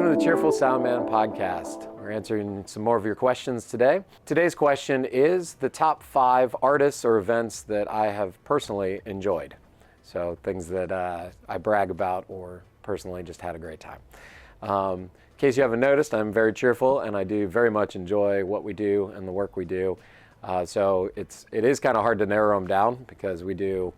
Welcome to the Cheerful Sound Man podcast. We're answering some more of your questions today. Today's question is the top 5 artists or events that I have personally enjoyed. So things that I brag about or personally just had a great time. In case you haven't noticed, I'm very cheerful and I do very much enjoy what we do and the work we do. So it is kind of hard to narrow them down because we do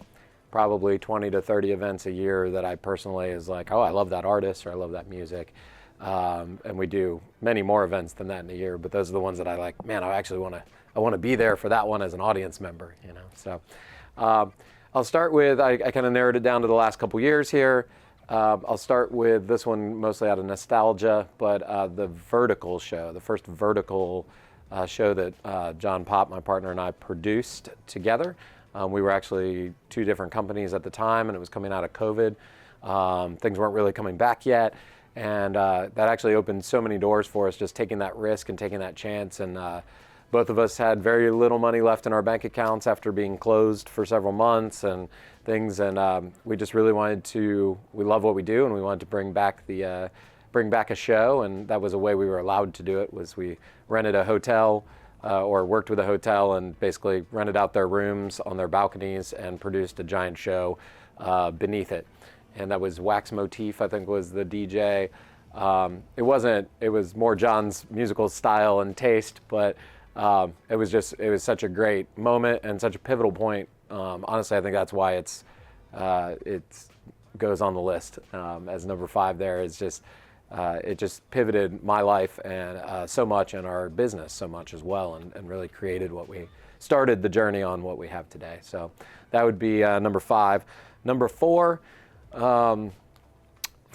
probably 20 to 30 events a year that I personally is like, oh, I love that artist or I love that music. And we do many more events than that in a year, but those are the ones that I like, man, I want to be there for that one as an audience member, you know. So I'll start with, I kind of narrowed it down to the last couple years here. I'll start with this one mostly out of nostalgia, but the Vertical show, the first Vertical show that John Pop, my partner, and I produced together. We were actually 2 different companies at the time, and it was coming out of COVID. Things weren't really coming back yet, and that actually opened so many doors for us, just taking that risk and taking that chance. And both of us had very little money left in our bank accounts after being closed for several months and things, and we just really we love what we do, and we wanted to bring back a show, and that was a way we were allowed to do it, was we rented a hotel or worked with a hotel and basically rented out their rooms on their balconies and produced a giant show beneath it. And that was Wax Motif, I think, was the DJ. It was more John's musical style and taste, but it was such a great moment and such a pivotal point. Honestly, I think that's why it goes on the list as number 5 there. It's just, it just pivoted my life and so much, and our business so much as well, and really created started the journey on what we have today. So that would be number 5. Number 4, for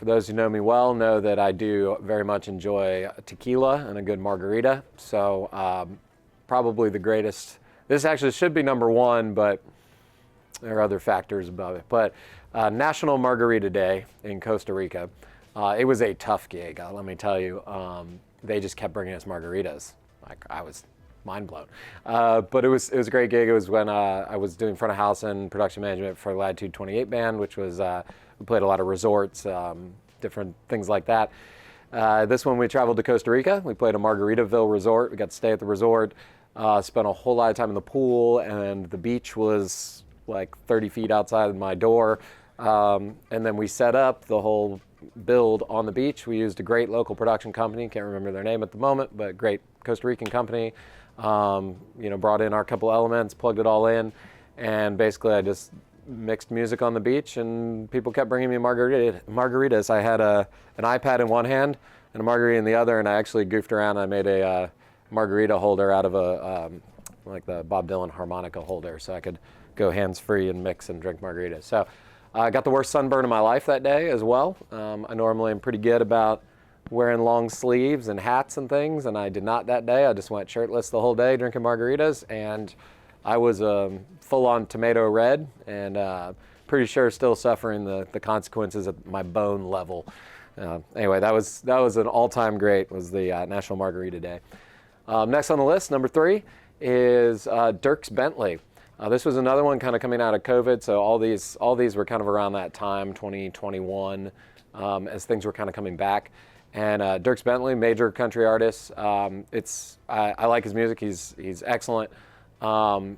those who know me well, know that I do very much enjoy tequila and a good margarita. So probably the greatest, this actually should be number 1, but there are other factors above it. But National Margarita Day in Costa Rica. It was a tough gig, let me tell you. They just kept bringing us margaritas. Like, I was mind blown. But it was a great gig. It was when I was doing front of house and production management for Latitude 28 Band, which was, we played a lot of resorts, different things like that. This one we traveled to Costa Rica. We played a Margaritaville resort. We got to stay at the resort, spent a whole lot of time in the pool, and the beach was like 30 feet outside of my door. And then we set up the whole build on the beach. We used a great local production company, can't remember their name at the moment, but great Costa Rican company. Brought in our couple elements, plugged it all in, and basically I just mixed music on the beach, and people kept bringing me margaritas. I had an iPad in one hand and a margarita in the other, and I actually goofed around. I made a margarita holder out of like the Bob Dylan harmonica holder, so I could go hands-free and mix and drink margaritas. So I got the worst sunburn of my life that day as well. I normally am pretty good about wearing long sleeves and hats and things, and I did not that day. I just went shirtless the whole day drinking margaritas, and I was full-on tomato red, and pretty sure still suffering the consequences at my bone level. Anyway, that was an all-time great, was the National Margarita Day. Next on the list, number 3, is Dierks Bentley. This was another one kind of coming out of COVID, so all these were kind of around that time, 2021, as things were kind of coming back. And Dierks Bentley, major country artist. I like his music. He's excellent. Not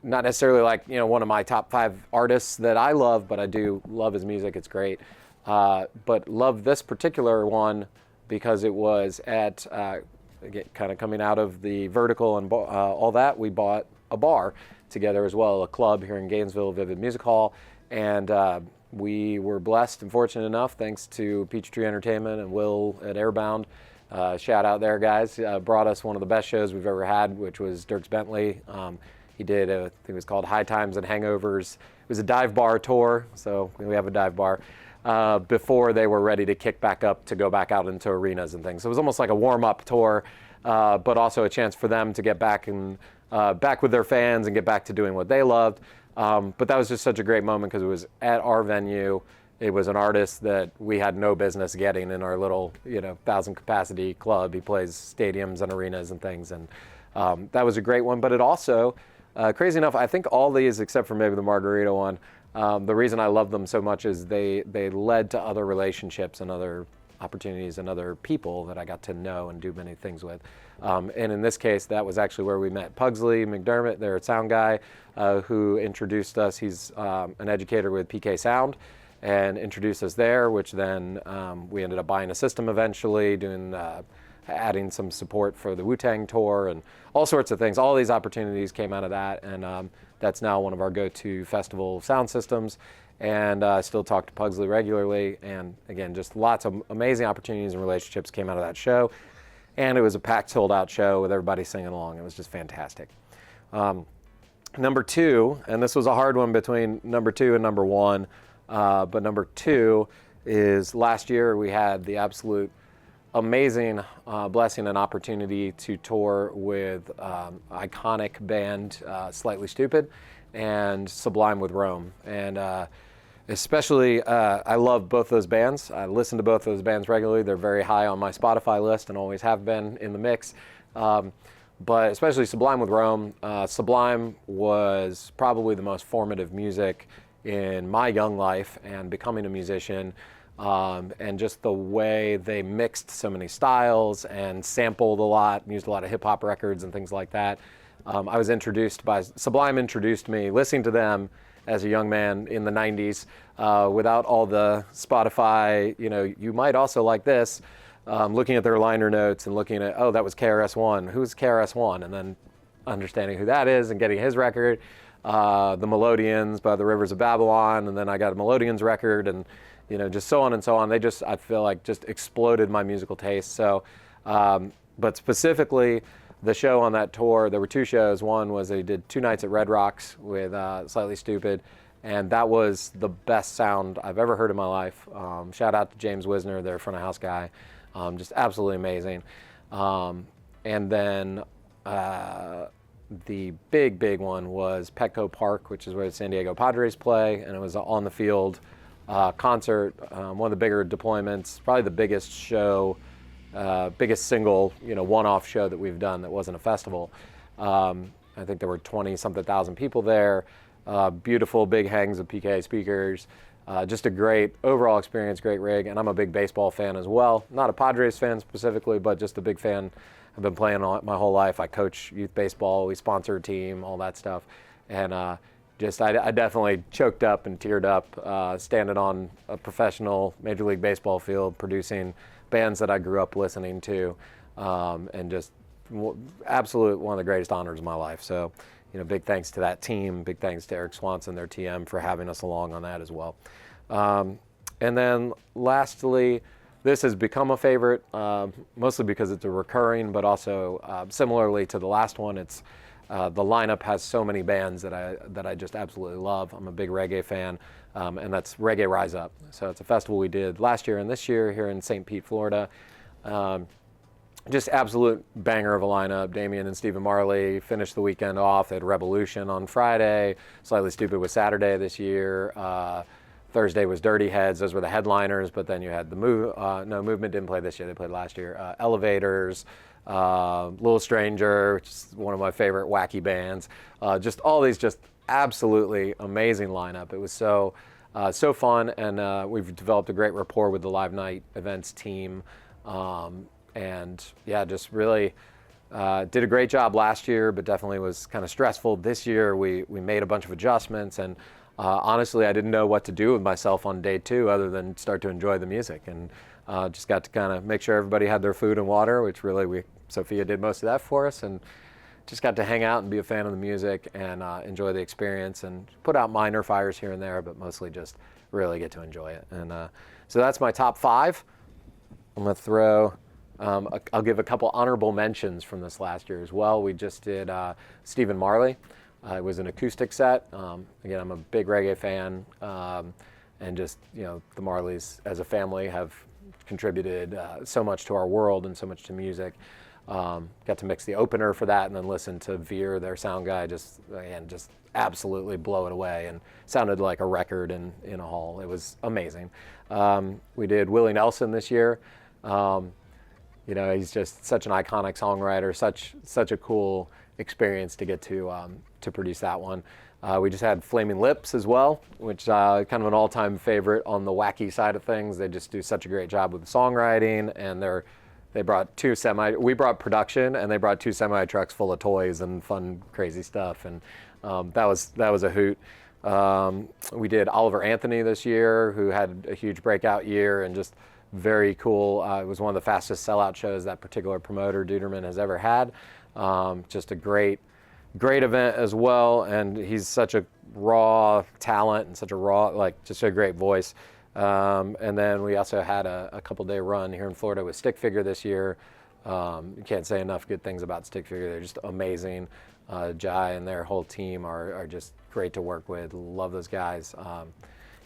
necessarily like one of my top 5 artists that I love, but I do love his music. It's great. But love this particular one because it was at kind of coming out of the Vertical and all that. We bought a bar together as well, a club here in Gainesville, Vivid Music Hall, and we were blessed and fortunate enough, thanks to Peachtree Entertainment and Will at Airbound. Shout out there, guys. Brought us one of the best shows we've ever had, which was Dierks Bentley. He did, I think it was called High Times and Hangovers. It was a dive bar tour, so we have a dive bar, before they were ready to kick back up to go back out into arenas and things. So it was almost like a warm-up tour, but also a chance for them to get back with their fans and get back to doing what they loved. But that was just such a great moment because it was at our venue. It was an artist that we had no business getting in our little, 1,000 capacity club. He plays stadiums and arenas and things, and that was a great one. But it also, crazy enough, I think all these, except for maybe the margarita one, the reason I love them so much is they led to other relationships and other opportunities and other people that I got to know and do many things with. And in this case, that was actually where we met Pugsley McDermott, their sound guy, who introduced us. He's an educator with PK Sound, and introduced us there, which then we ended up buying a system eventually, adding some support for the Wu-Tang tour and all sorts of things. All these opportunities came out of that, and that's now one of our go-to festival sound systems. And I still talk to Pugsley regularly, and again, just lots of amazing opportunities and relationships came out of that show. And it was a packed, sold-out show with everybody singing along. It was just fantastic. Number two, and this was a hard one between number two and number one, but number two is last year we had the absolute amazing blessing and opportunity to tour with iconic band Slightly Stoopid and Sublime with Rome. And especially, I love both those bands. I listen to both those bands regularly. They're very high on my Spotify list and always have been in the mix. But especially Sublime with Rome. Sublime was probably the most formative music in my young life and becoming a musician. And just the way they mixed so many styles and sampled a lot, used a lot of hip hop records and things like that. I was Sublime introduced me, listening to them as a young man in the 90s, without all the Spotify, you might also like this, looking at their liner notes and looking at, oh, that was KRS-One. Who's KRS-One? And then understanding who that is and getting his record, the Melodians by the Rivers of Babylon, and then I got a Melodians record, and just so on and so on. They just, I feel like, just exploded my musical taste. So, but specifically, the show on that tour, there were two shows. One was they did 2 nights at Red Rocks with Slightly Stoopid, and that was the best sound I've ever heard in my life. Shout out to James Wisner, their front of house guy. Just absolutely amazing. And then the big one was Petco Park, which is where the San Diego Padres play, and it was on the field concert, one of the bigger deployments, probably the biggest show, biggest single, one-off show that we've done that wasn't a festival. I think there were 20-something thousand people there, beautiful big hangs of PK speakers, just a great overall experience, great rig, and I'm a big baseball fan as well. Not a Padres fan specifically, but just a big fan. I've been playing my whole life. I coach youth baseball, we sponsor a team, all that stuff, and I definitely choked up and teared up standing on a professional Major League Baseball field, producing bands that I grew up listening to, and just absolute one of the greatest honors of my life. So, big thanks to that team, big thanks to Eric Swanson, their TM, for having us along on that as well. And then lastly, this has become a favorite, mostly because it's a recurring, but also similarly to the last one, it's the lineup has so many bands that I just absolutely love. I'm a big reggae fan, and that's Reggae Rise Up. So it's a festival we did last year and this year here in St. Pete, Florida. Just absolute banger of a lineup. Damian and Stephen Marley finished the weekend off. They had Revolution on Friday. Slightly Stoopid was Saturday this year. Thursday was Dirty Heads. Those were the headliners, but then you had the Movement didn't play this year. They played last year. Elevators, Little Stranger, which is one of my favorite wacky bands. Just all these just absolutely amazing lineup. It was so fun, and we've developed a great rapport with the Live Night Events team. And yeah, just really did a great job last year, but definitely was kind of stressful. This year we made a bunch of adjustments, and honestly I didn't know what to do with myself on day 2 other than start to enjoy the music, and just got to kind of make sure everybody had their food and water, which really Sophia did most of that for us, and just got to hang out and be a fan of the music and enjoy the experience, and put out minor fires here and there, but mostly just really get to enjoy it. And so that's my top 5. I'm going to throw I'll give a couple honorable mentions from this last year as well. We just did Stephen Marley. It was an acoustic set. Again, I'm a big reggae fan, and just, the Marleys as a family have contributed so much to our world and so much to music. Got to mix the opener for that and then listen to Veer, their sound guy, just absolutely blow it away, and sounded like a record in a hall. It was amazing. We did Willie Nelson this year. He's just such an iconic songwriter, such a cool experience to get to produce that one. We just had Flaming Lips as well, which kind of an all-time favorite on the wacky side of things. They just do such a great job with the songwriting, and they brought we brought production, and they brought 2 semi-trucks full of toys and fun, crazy stuff, and that was a hoot. We did Oliver Anthony this year, who had a huge breakout year and just very cool. It was one of the fastest sellout shows that particular promoter, Duderman, has ever had. Just a great event as well, and he's such a raw talent and such a raw, just a great voice. And then we also had a couple-day run here in Florida with Stick Figure this year. You can't say enough good things about Stick Figure. They're just amazing. Jai and their whole team are just great to work with. Love those guys.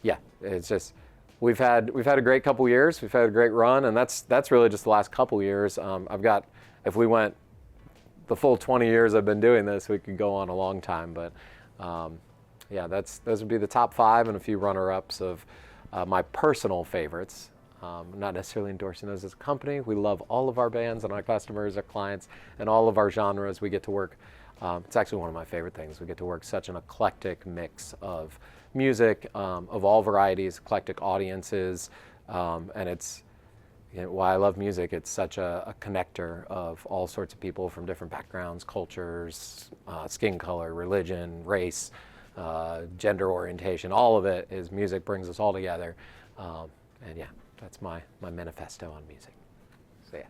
Yeah, it's just we've had a great couple years. We've had a great run, and that's really just the last couple years. If we went the full 20 years I've been doing this, we could go on a long time. But yeah, those would be the top 5 and a few runner-ups of my personal favorites. Not necessarily endorsing those as a company. We love all of our bands and our customers, our clients, and all of our genres. We get to work. It's actually one of my favorite things. We get to work such an eclectic mix of music, of all varieties, eclectic audiences, and it's why I love music. It's such a connector of all sorts of people from different backgrounds, cultures, skin color, religion, race, gender orientation. All of it is music brings us all together. And yeah, that's my manifesto on music. So yeah.